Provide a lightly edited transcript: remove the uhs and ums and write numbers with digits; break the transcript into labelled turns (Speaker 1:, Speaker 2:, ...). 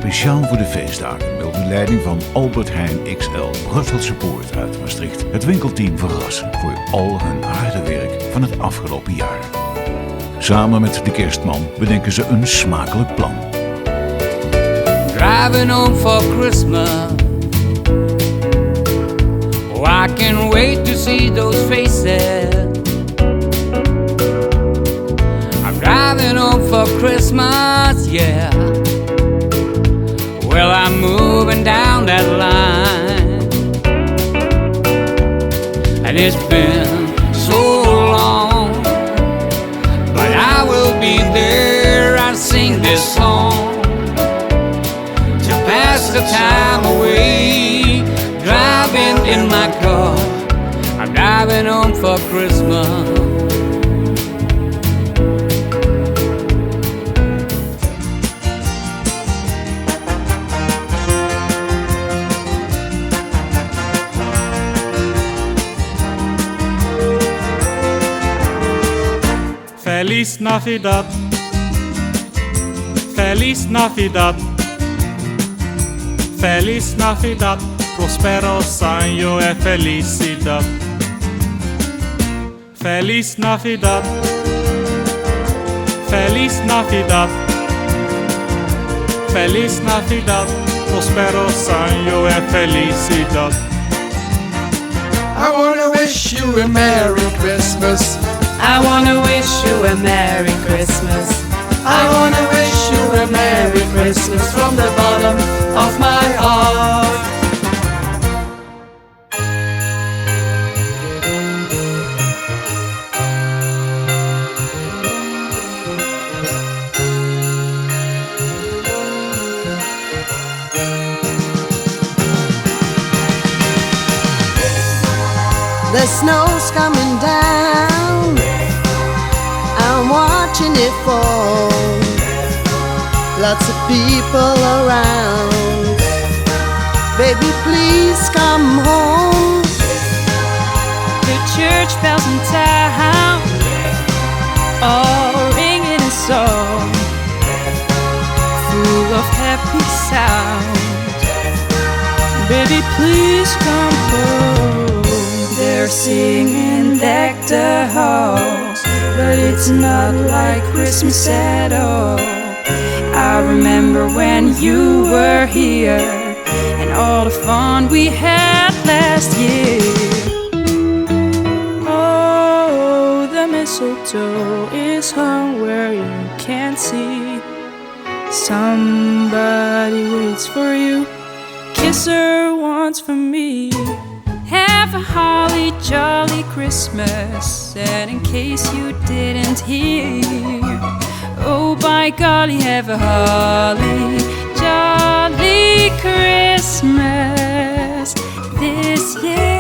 Speaker 1: speciaal voor de feestdagen wil de leiding van Albert Heijn XL Brusselse Poort uit Maastricht het winkelteam verrassen voor al hun harde werk van het afgelopen jaar. Samen met de kerstman bedenken ze een smakelijk plan.
Speaker 2: Driving home for Christmas. Oh, I can't wait to see those faces. I'm driving home for Christmas, yeah. Well, I'm moving down that line, and it's been so long, but I will be there. I'll sing this song to pass the time away. Driving in my car, I'm driving home for Christmas.
Speaker 3: Feliz Navidad, Feliz Navidad, Feliz Navidad, prosperos año e felicidad. Feliz Navidad, Feliz Navidad, Feliz Navidad, prosperos año e felicidad.
Speaker 4: I wanna wish you a Merry Christmas.
Speaker 5: I wanna wish you a Merry Christmas.
Speaker 4: I wanna wish you a Merry Christmas from the bottom of my heart.
Speaker 6: The snow's coming down, I'm watching it fall. Lots of people around. Baby, please come home.
Speaker 5: The church bells in town, all ringing a song, full of happy sound. Baby, please come home. They're singing deck the halls, but it's not like Christmas at all. I remember when you were here and all the fun we had last year. Oh, the mistletoe is hung where you can't see. Somebody waits for you, kiss her once for me. Have a holly jolly Christmas, and in case you didn't hear, oh by golly, have a holly jolly Christmas this year.